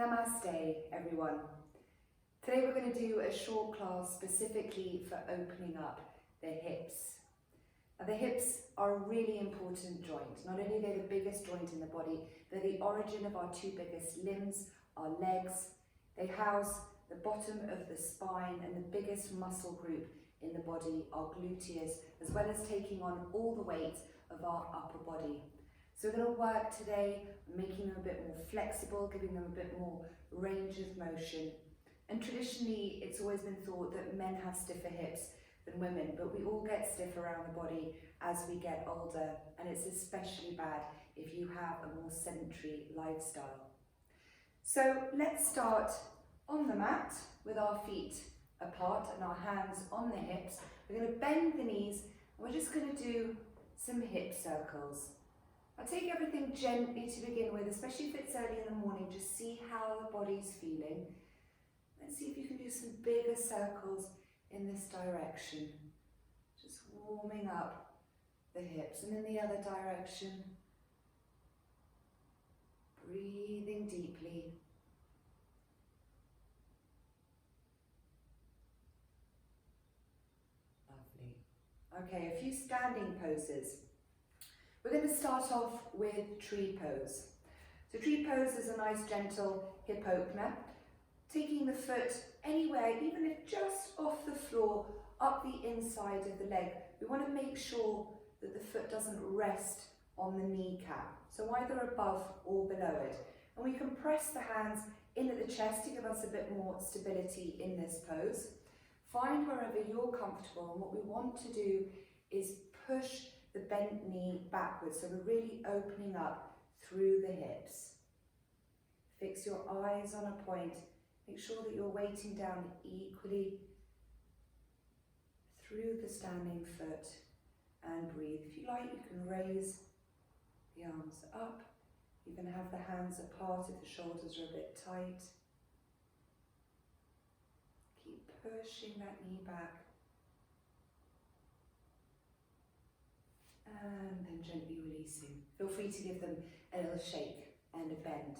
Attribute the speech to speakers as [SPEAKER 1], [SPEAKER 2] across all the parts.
[SPEAKER 1] Namaste, everyone. Today we're going to do a short class specifically for opening up the hips. Now, the hips are a really important joint. Not only are they the biggest joint in the body, they're the origin of our two biggest limbs, our legs. They house the bottom of the spine and the biggest muscle group in the body, our gluteus, as well as taking on all the weight of our upper body. So we're going to work today on making them a bit more flexible, giving them a bit more range of motion. And traditionally, it's always been thought that men have stiffer hips than women, but we all get stiff around the body as we get older, and it's especially bad if you have a more sedentary lifestyle. So let's start on the mat with our feet apart and our hands on the hips. We're going to bend the knees, and we're just going to do some hip circles. I'll take everything gently to begin with, especially if it's early in the morning. Just see how the body's feeling. Let's see if you can do some bigger circles in this direction. Just warming up the hips, and in the other direction. Breathing deeply. Lovely. Okay, a few standing poses. We're going to start off with tree pose. So tree pose is a nice gentle hip opener. Taking the foot anywhere, even if just off the floor, up the inside of the leg. We want to make sure that the foot doesn't rest on the kneecap. So either above or below it. And we can press the hands in at the chest to give us a bit more stability in this pose. Find wherever you're comfortable, and what we want to do is push the bent knee backwards, so we're really opening up through the hips. Fix your eyes on a point. Make sure that you're weighting down equally through the standing foot, and breathe. If you like, you can raise the arms up. You can have the hands apart if the shoulders are a bit tight. Keep pushing that knee back. And then gently releasing. Feel free to give them a little shake and a bend.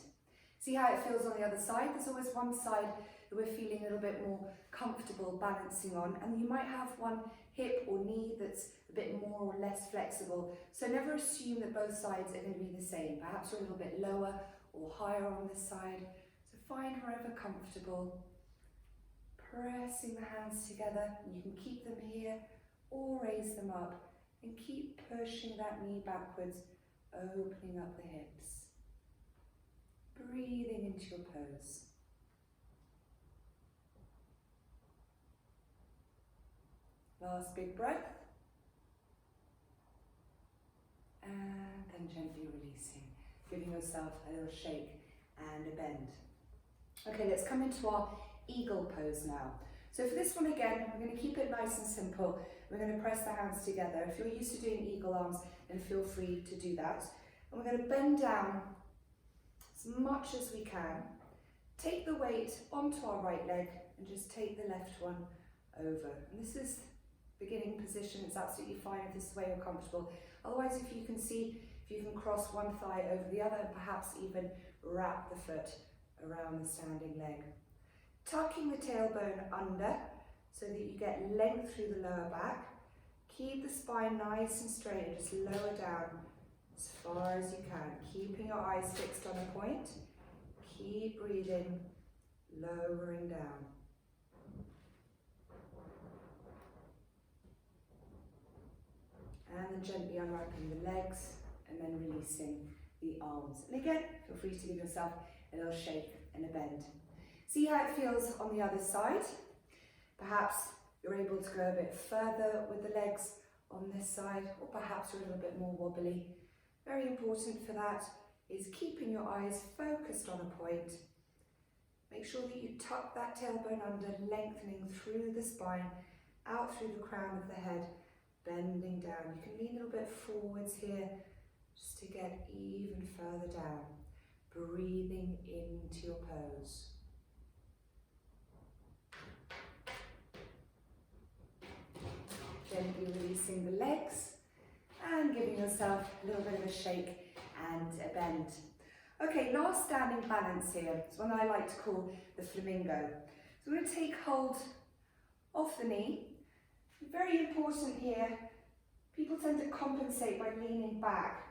[SPEAKER 1] See how it feels on the other side? There's always one side that we're feeling a little bit more comfortable balancing on, and you might have one hip or knee that's a bit more or less flexible. So never assume that both sides are going to be the same. Perhaps you're a little bit lower or higher on this side. So find wherever comfortable. Pressing the hands together. You can keep them here or raise them up. And keep pushing that knee backwards, opening up the hips. Breathing into your pose. Last big breath. And then gently releasing, giving yourself a little shake and a bend. Okay, let's come into our eagle pose now. So for this one again, we're going to keep it nice and simple. We're going to press the hands together. If you're used to doing eagle arms, then feel free to do that. And we're going to bend down as much as we can. Take the weight onto our right leg and just take the left one over. And this is beginning position. It's absolutely fine if this is where you're comfortable. Otherwise, if you can see, if you can cross one thigh over the other and perhaps even wrap the foot around the standing leg. Tucking the tailbone under so that you get length through the lower back. Keep the spine nice and straight and just lower down as far as you can. Keeping your eyes fixed on a point. Keep breathing, lowering down. And then gently unwrapping the legs and then releasing the arms. And again, feel free to give yourself a little shake and a bend. See how it feels on the other side. Perhaps you're able to go a bit further with the legs on this side, or perhaps you're a little bit more wobbly. Very important for that is keeping your eyes focused on a point. Make sure that you tuck that tailbone under, lengthening through the spine, out through the crown of the head, bending down. You can lean a little bit forwards here, just to get even further down. Breathing into your pose. Gently releasing the legs and giving yourself a little bit of a shake and a bend. Okay, last standing balance here. It's one I like to call the flamingo. So we're going to take hold of the knee. Very important here, people tend to compensate by leaning back.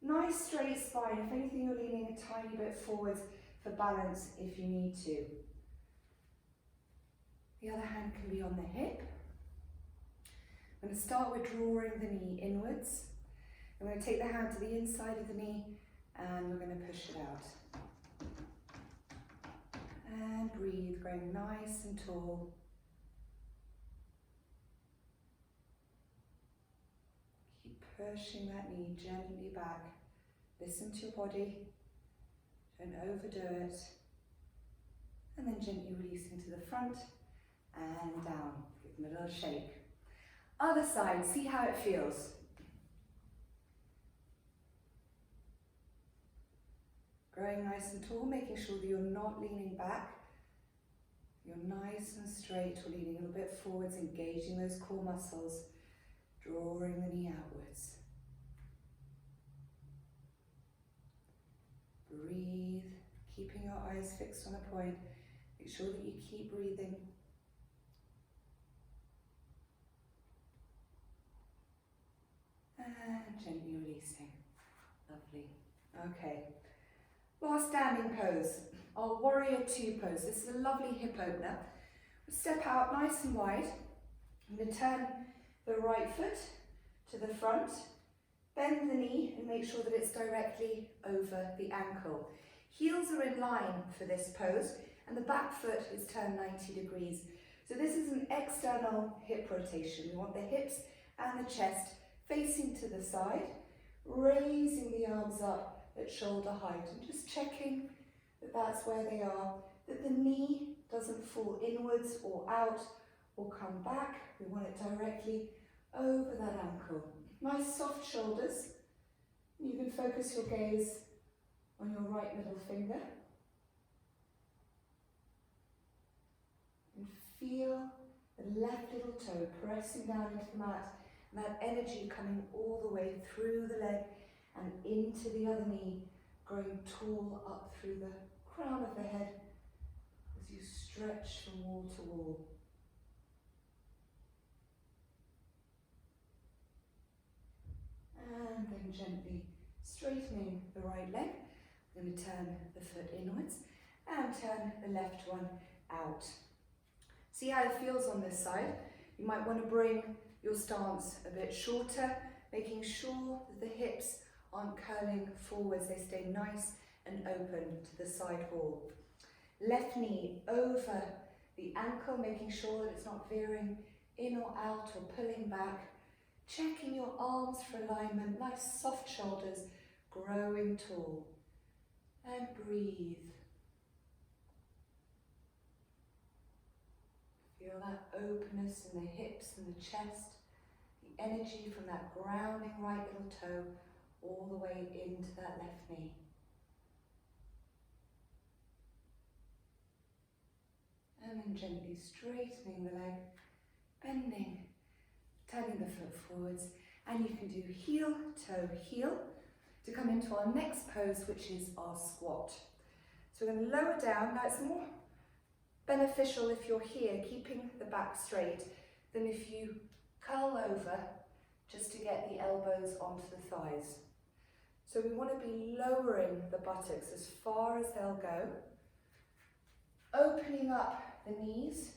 [SPEAKER 1] Nice straight spine. If anything, you're leaning a tiny bit forwards for balance if you need to. The other hand can be on the hip. I'm going to start with drawing the knee inwards. I'm going to take the hand to the inside of the knee and we're going to push it out. And breathe, growing nice and tall. Keep pushing that knee gently back. Listen to your body. Don't overdo it. And then gently releasing to the front and down. Give them a little shake. Other side, see how it feels. Growing nice and tall, making sure that you're not leaning back. You're nice and straight, or leaning a little bit forwards, engaging those core muscles, drawing the knee outwards. Breathe, keeping your eyes fixed on a point. Make sure that you keep breathing. And gently releasing. Lovely. Okay. Last standing pose, our warrior two pose. This is a lovely hip opener. We'll step out nice and wide. I'm going to turn the right foot to the front, bend the knee and make sure that it's directly over the ankle. Heels are in line for this pose and the back foot is turned 90 degrees. So this is an external hip rotation. We want the hips and the chest facing to the side, raising the arms up at shoulder height and just checking that that's where they are, that the knee doesn't fall inwards or out or come back. We want it directly over that ankle. Nice soft shoulders. You can focus your gaze on your right middle finger and feel the left little toe pressing down into the mat and that energy coming all the way through the leg and into the other knee, growing tall up through the crown of the head as you stretch from wall to wall. And then gently straightening the right leg. I'm going to turn the foot inwards and turn the left one out. See how it feels on this side? You might want to bring your stance a bit shorter, making sure that the hips aren't curling forwards, they stay nice and open to the side wall. Left knee over the ankle, making sure that it's not veering in or out or pulling back. Checking your arms for alignment, nice soft shoulders, growing tall. And breathe. Feel that openness in the hips and the chest, the energy from that grounding right little toe all the way into that left knee. And then gently straightening the leg, bending, turning the foot forwards, and you can do heel, toe, heel to come into our next pose, which is our squat. So we're going to lower down. Now it's more beneficial if you're here, keeping the back straight, than if you curl over just to get the elbows onto the thighs. So we want to be lowering the buttocks as far as they'll go, opening up the knees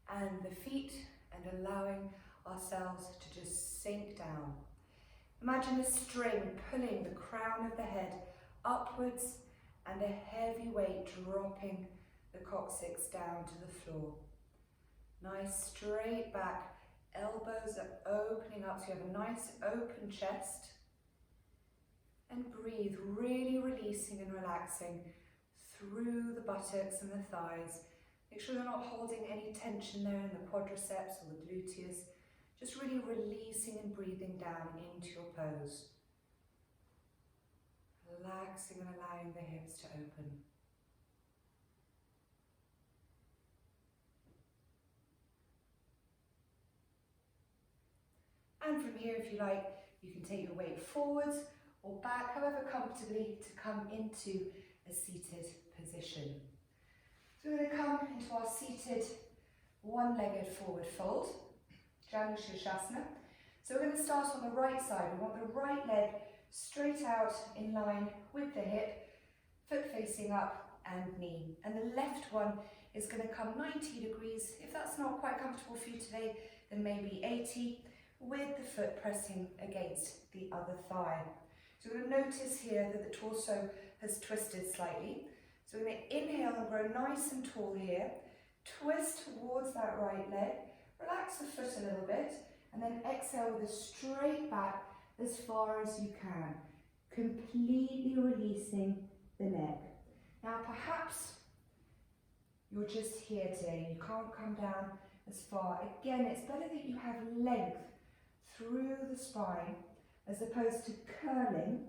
[SPEAKER 1] and the feet and allowing ourselves to just sink down. Imagine a string pulling the crown of the head upwards and a heavy weight dropping the coccyx down to the floor. Nice straight back, elbows are opening up so you have a nice open chest. And breathe, really releasing and relaxing through the buttocks and the thighs. Make sure you're not holding any tension there in the quadriceps or the gluteus. Just really releasing and breathing down into your pose. Relaxing and allowing the hips to open. And from here, if you like, you can take your weight forwards or back, however comfortably, to come into a seated position. So we're going to come into our seated one-legged forward fold, Janushirshasana. So we're going to start on the right side. We want the right leg straight out in line with the hip, foot facing up and knee. And the left one is going to come 90 degrees. If that's not quite comfortable for you today, then maybe 80, with the foot pressing against the other thigh. So we're going to notice here that the torso has twisted slightly. So we're going to inhale and grow nice and tall here. Twist towards that right leg. Relax the foot a little bit. And then exhale with a straight back as far as you can. Completely releasing the neck. Now perhaps you're just here today. You can't come down as far. Again, it's better that you have length through the spine as opposed to curling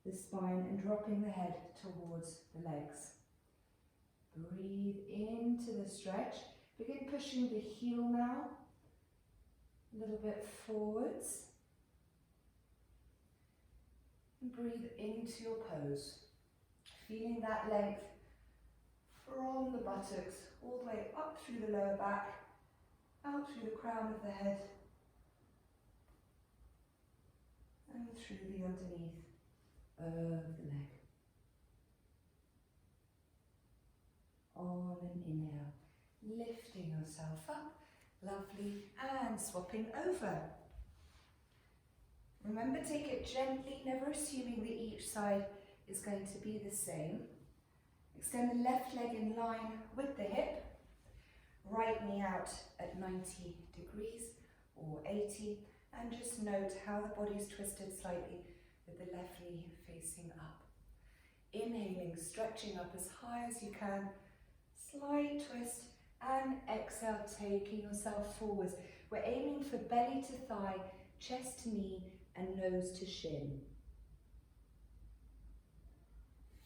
[SPEAKER 1] the spine and dropping the head towards the legs. Breathe into the stretch. Begin pushing the heel now a little bit forwards. And breathe into your pose. Feeling that length from the buttocks all the way up through the lower back, out through the crown of the head, and through the underneath of the leg. On an inhale, lifting yourself up, lovely, and swapping over. Remember, take it gently, never assuming that each side is going to be the same. Extend the left leg in line with the hip, right knee out at 90 degrees or 80, and just note how the body's twisted slightly with the left knee facing up. Inhaling, stretching up as high as you can, slight twist, and exhale, taking yourself forwards. We're aiming for belly to thigh, chest to knee, and nose to shin.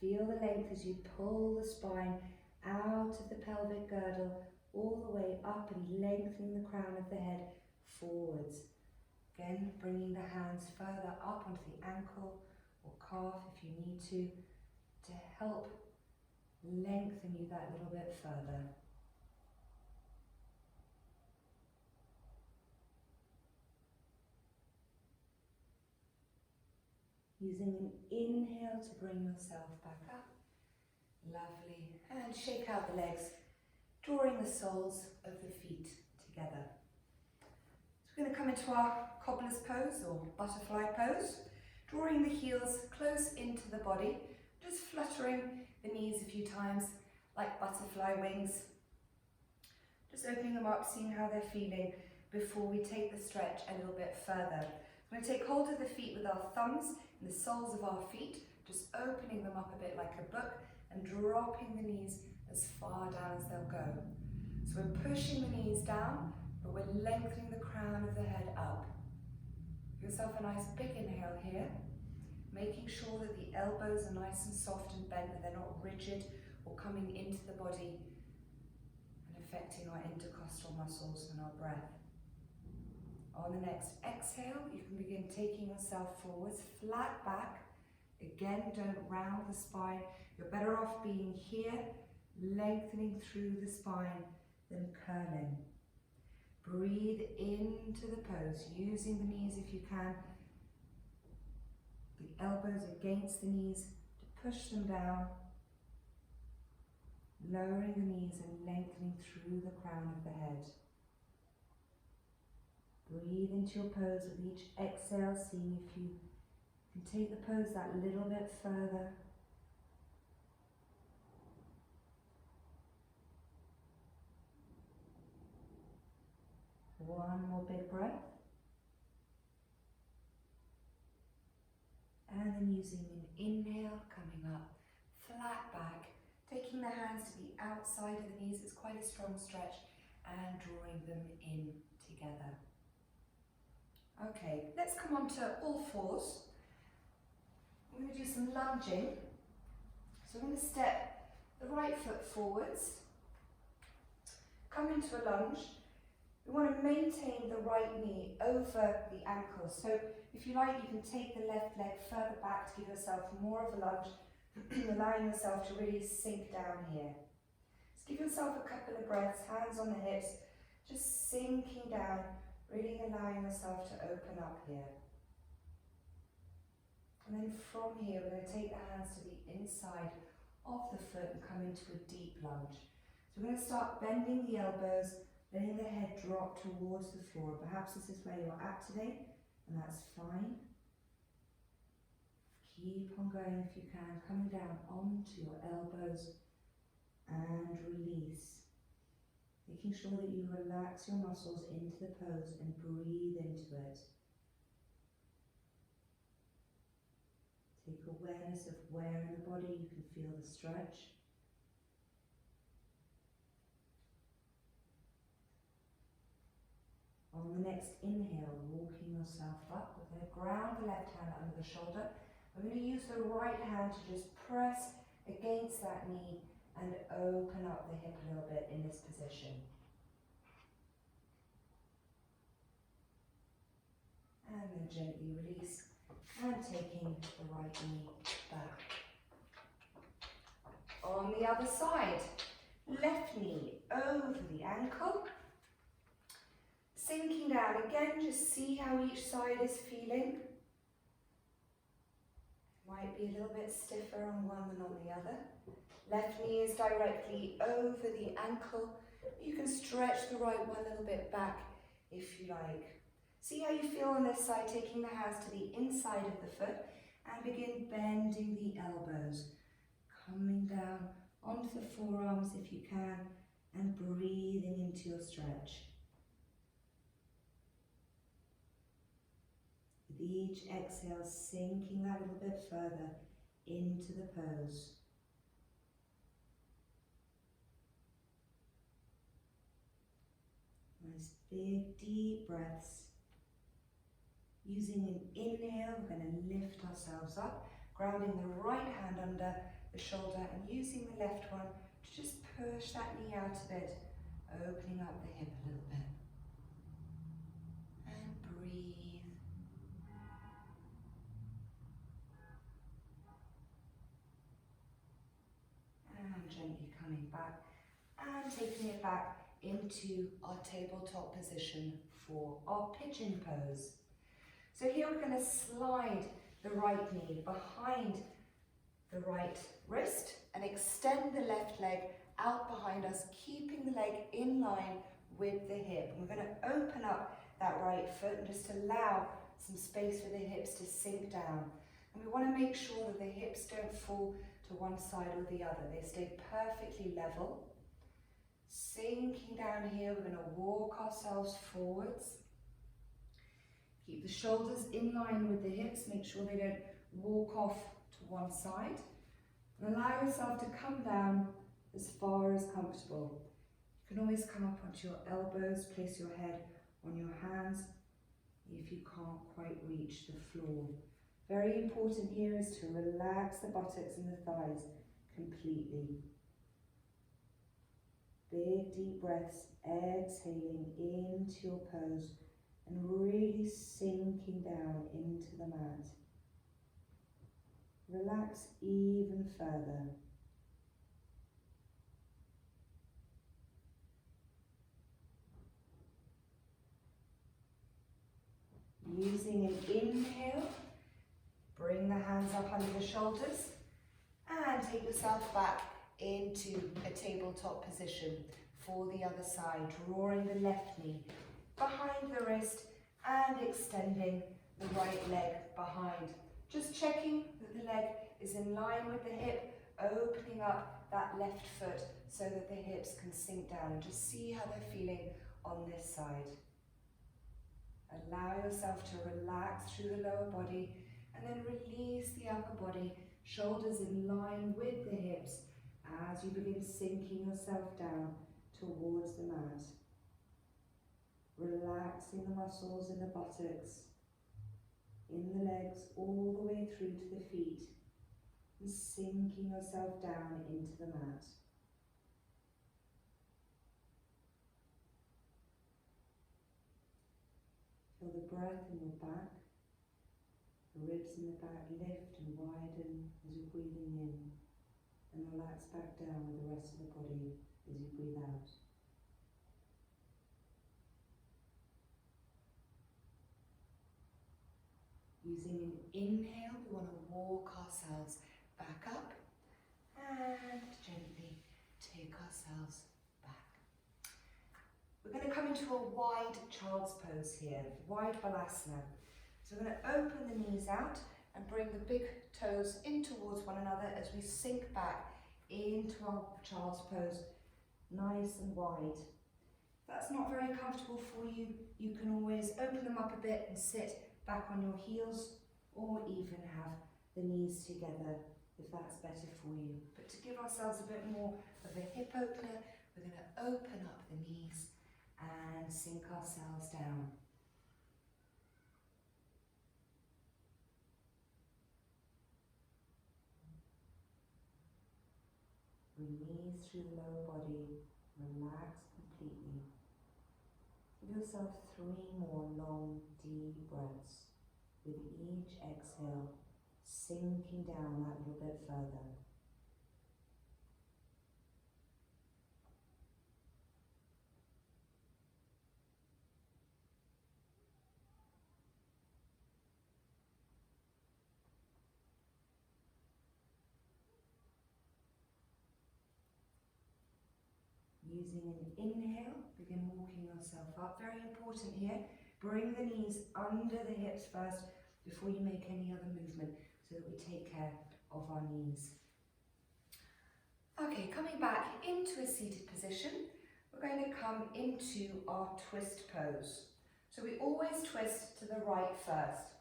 [SPEAKER 1] Feel the length as you pull the spine out of the pelvic girdle, all the way up and lengthening the crown of the head forwards. Again, bringing the hands further up onto the ankle or calf if you need to help lengthen you that little bit further. Using an inhale to bring yourself back up. Lovely. And shake out the legs, drawing the soles of the feet together. So we're going to come into our cobbler's pose or butterfly pose, drawing the heels close into the body, just fluttering the knees a few times like butterfly wings. Just opening them up, seeing how they're feeling before we take the stretch a little bit further. We're going to take hold of the feet with our thumbs and the soles of our feet, just opening them up a bit like a book and dropping the knees as far down as they'll go. So we're pushing the knees down, but we're lengthening the crown of the head up. Give yourself a nice big inhale here, making sure that the elbows are nice and soft and bent, that they're not rigid or coming into the body and affecting our intercostal muscles and our breath. On the next exhale, you can begin taking yourself forwards, flat back. Again, don't round the spine. You're better off being here, lengthening through the spine than curling. Breathe into the pose, using the knees if you can. The elbows against the knees to push them down. Lowering the knees and lengthening through the crown of the head. Breathe into your pose with each exhale, seeing if you can take the pose that little bit further. One more big breath. And then using an inhale, coming up, flat back, taking the hands to the outside of the knees. It's quite a strong stretch, and drawing them in together. Okay, let's come on to all fours. I'm going to do some lunging. So I'm going to step the right foot forwards, come into a lunge, We want to maintain the right knee over the ankle. So if you like, you can take the left leg further back to give yourself more of a lunge, allowing yourself to really sink down here. Just give yourself a couple of breaths, hands on the hips, just sinking down, really allowing yourself to open up here. And then from here, we're going to take the hands to the inside of the foot and come into a deep lunge. So we're going to start bending the elbows, letting the head drop towards the floor. Perhaps this is where you're at today, and that's fine. Keep on going if you can, coming down onto your elbows and release. Making sure that you relax your muscles into the pose and breathe into it. Take awareness of where in the body you can feel the stretch. On the next inhale, walking yourself up, we're going to ground the left hand under the shoulder. We're going to use the right hand to just press against that knee and open up the hip a little bit in this position. And then gently release and taking the right knee back. On the other side, left knee over the ankle. Sinking down again, just see how each side is feeling. Might be a little bit stiffer on one than on the other. Left knee is directly over the ankle. You can stretch the right one a little bit back if you like. See how you feel on this side, taking the hands to the inside of the foot and begin bending the elbows. Coming down onto the forearms if you can and breathing into your stretch. With each exhale, sinking that little bit further into the pose. Nice big deep breaths. Using an inhale, we're going to lift ourselves up, grounding the right hand under the shoulder and using the left one to just push that knee out a bit, opening up the hip a little bit. And breathe. And gently coming back and taking it back into our tabletop position for our pigeon pose. So here we're going to slide the right knee behind the right wrist and extend the left leg out behind us, keeping the leg in line with the hip. And we're going to open up that right foot and just allow some space for the hips to sink down. And we want to make sure that the hips don't fall to one side or the other. They stay perfectly level. Sinking down here, we're going to walk ourselves forwards. Keep the shoulders in line with the hips, make sure they don't walk off to one side. And allow yourself to come down as far as comfortable. You can always come up onto your elbows, place your head on your hands if you can't quite reach the floor. Very important here is to relax the buttocks and the thighs completely. Big deep breaths, exhaling into your pose and really sinking down into the mat. Relax even further. Using an inhale, bring the hands up under the shoulders and take yourself back into a tabletop position for the other side, drawing the left knee behind the wrist and extending the right leg behind. Just checking that the leg is in line with the hip, opening up that left foot so that the hips can sink down, and just see how they're feeling on this side. Allow yourself to relax through the lower body and then release the upper body, shoulders in line with the hips as you begin sinking yourself down towards the mat. Relaxing the muscles in the buttocks, in the legs, all the way through to the feet, and sinking yourself down into the mat. breath in your back. The ribs in the back lift and widen as you're breathing in, and relax back down with the rest of the body as you breathe out. Using an inhale, we want to walk ourselves back up and gently take ourselves back. We're going to come into a wide child's pose here, wide balasana. So we're going to open the knees out and bring the big toes in towards one another as we sink back into our child's pose, nice and wide. If that's not very comfortable for you, you can always open them up a bit and sit back on your heels, or even have the knees together if that's better for you. But to give ourselves a bit more of a hip opener, we're going to open up the knees and sink ourselves down. Release through the lower body, relax completely. Give yourself 3 more long, deep breaths, with each exhale sinking down that little bit further. Using an inhale, begin walking yourself up. Very important here. Bring the knees under the hips first before you make any other movement, so that we take care of our knees. Okay, coming back into a seated position, we're going to come into our twist pose. So we always twist to the right first.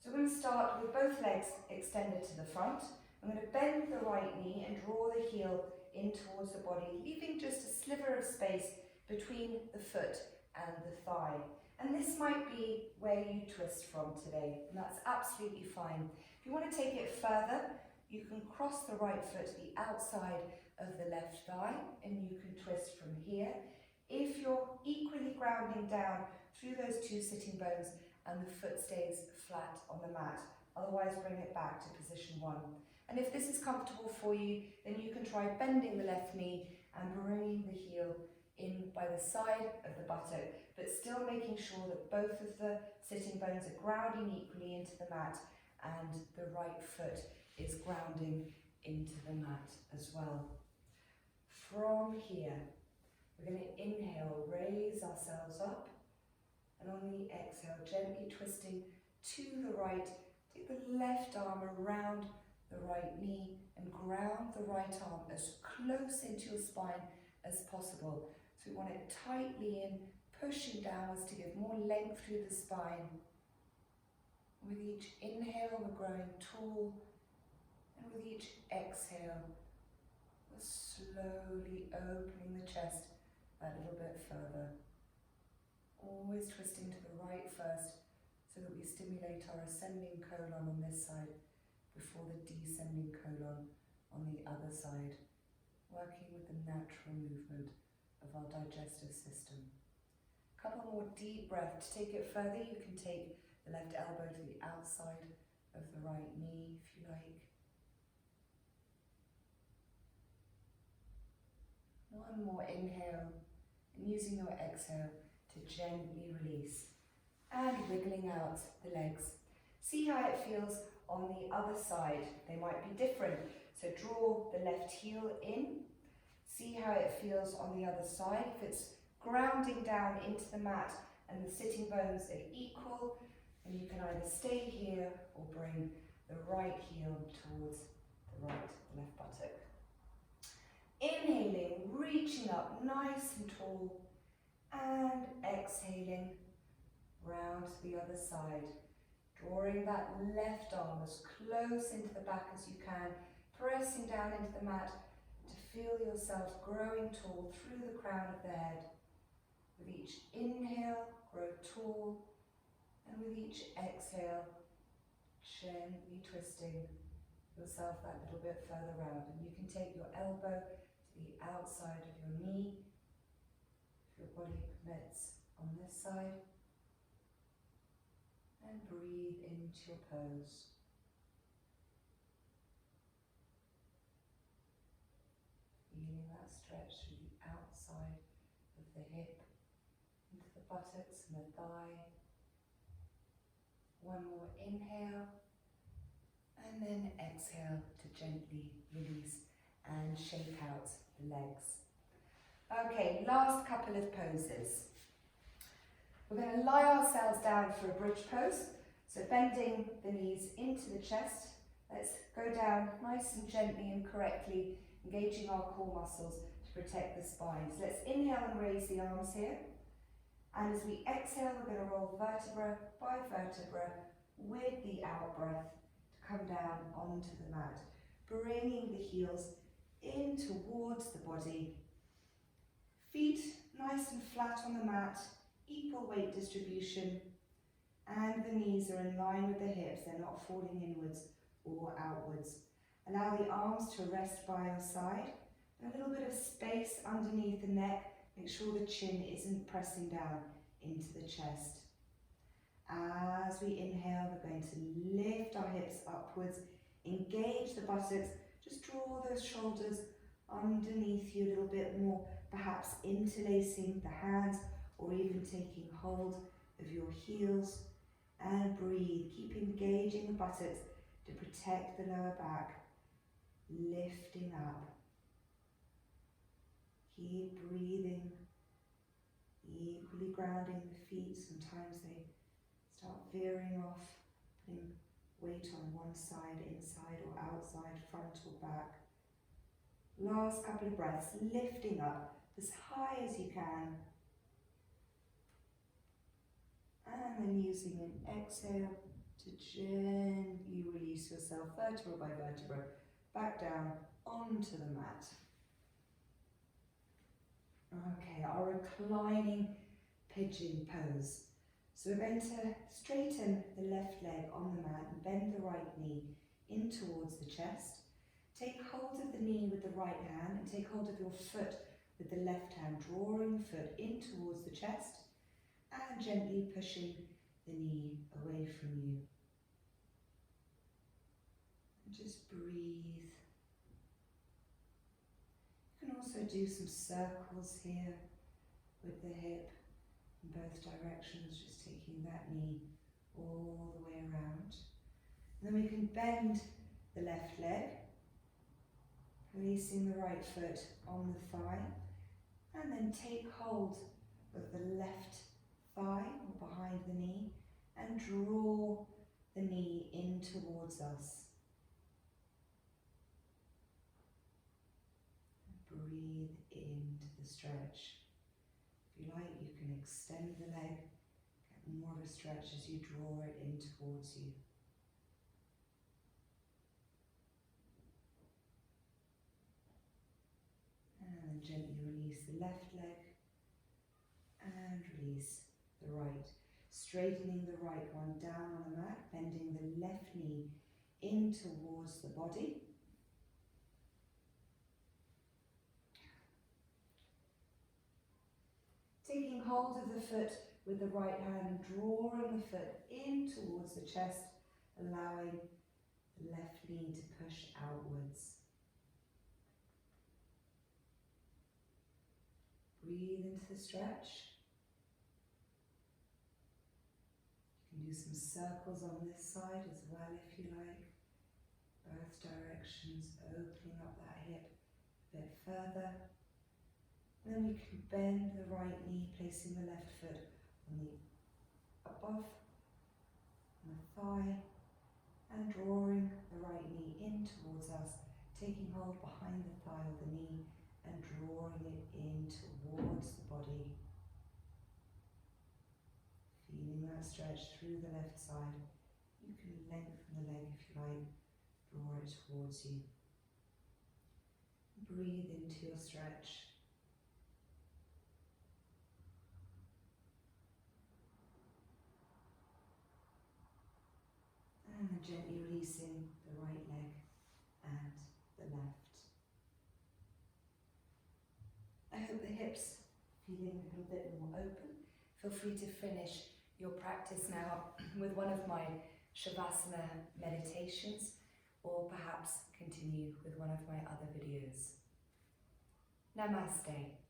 [SPEAKER 1] So we're going to start with both legs extended to the front. I'm going to bend the right knee and draw the heel in towards the body, leaving just a sliver of space between the foot and the thigh. And this might be where you twist from today, and that's absolutely fine. If you want to take it further, you can cross the right foot to the outside of the left thigh, and you can twist from here. If you're equally grounding down through those 2 sitting bones and the foot stays flat on the mat, otherwise bring it back to position 1. And if this is comfortable for you, then you can try bending the left knee and bringing the heel in by the side of the buttock, but still making sure that both of the sitting bones are grounding equally into the mat and the right foot is grounding into the mat as well. From here, we're going to inhale, raise ourselves up, and on the exhale, gently twisting to the right, take the left arm around the right knee and ground the right arm as close into your spine as possible. So we want it tightly in, pushing downwards to give more length through the spine. With each inhale, we're growing tall, and with each exhale, we're slowly opening the chest a little bit further. Always twisting to the right first, so that we stimulate our ascending colon on this side before the descending colon on the other side, working with the natural movement of our digestive system. A couple more deep breaths. To take it further, you can take the left elbow to the outside of the right knee, if you like. One more inhale, and using your exhale to gently release, and wiggling out the legs. See how it feels on the other side. They might be different. So draw the left heel in. See how it feels on the other side. If it's grounding down into the mat and the sitting bones are equal, then you can either stay here or bring the right heel towards the left buttock. Inhaling, reaching up nice and tall, and exhaling round to the other side. Drawing that left arm as close into the back as you can, pressing down into the mat to feel yourself growing tall through the crown of the head. With each inhale, grow tall, and with each exhale, gently twisting yourself that little bit further round. And you can take your elbow to the outside of your knee, if your body permits, on this side. And breathe into your pose. Feeling that stretch through the outside of the hip, into the buttocks and the thigh. One more inhale, and then exhale to gently release and shake out the legs. Okay, last couple of poses. We're going to lie ourselves down for a bridge pose. So bending the knees into the chest. Let's go down nice and gently and correctly, engaging our core muscles to protect the spine. So let's inhale and raise the arms here. And as we exhale, we're going to roll vertebra by vertebra with the out breath to come down onto the mat, bringing the heels in towards the body. Feet nice and flat on the mat, equal weight distribution, and the knees are in line with the hips. They're not falling inwards or outwards. Allow the arms to rest by your side. A little bit of space underneath the neck. Make sure the chin isn't pressing down into the chest. As we inhale, we're going to lift our hips upwards, engage the buttocks, just draw those shoulders underneath you a little bit more, perhaps interlacing the hands or even taking hold of your heels, and breathe. Keep engaging the buttocks to protect the lower back, lifting up. Keep breathing, equally grounding the feet. Sometimes they start veering off, putting weight on one side, inside or outside, front or back. Last couple of breaths, lifting up as high as you can. And then using an exhale to gently release yourself vertebra by vertebra back down onto the mat. Okay, our reclining pigeon pose. So we're going to straighten the left leg on the mat and bend the right knee in towards the chest. Take hold of the knee with the right hand and take hold of your foot with the left hand, drawing the foot in towards the chest and gently pushing the knee away from you. And just breathe. You can also do some circles here with the hip in both directions, just taking that knee all the way around. And then we can bend the left leg, placing the right foot on the thigh, and then take hold of the left thigh or behind the knee and draw the knee in towards us. Breathe into the stretch. If you like, you can extend the leg, get more of a stretch as you draw it in towards you. And gently release the left leg and release the right. Straightening the right one down on the mat, bending the left knee in towards the body. Taking hold of the foot with the right hand, drawing the foot in towards the chest, allowing the left knee to push outwards. Breathe into the stretch. You can do some circles on this side as well if you like. Both directions, opening up that hip a bit further. And then we can bend the right knee, placing the left foot on the above the thigh and drawing the right knee in towards us, taking hold behind the thigh of the knee and drawing it in towards the body. Feeling that stretch through the left side. You can lengthen the leg if you like, draw it towards you. Breathe into your stretch. And gently releasing the right leg and the left. I hope the hips feeling a little bit more open. Feel free to finish your practice now with one of my Shavasana meditations, or perhaps continue with one of my other videos. Namaste.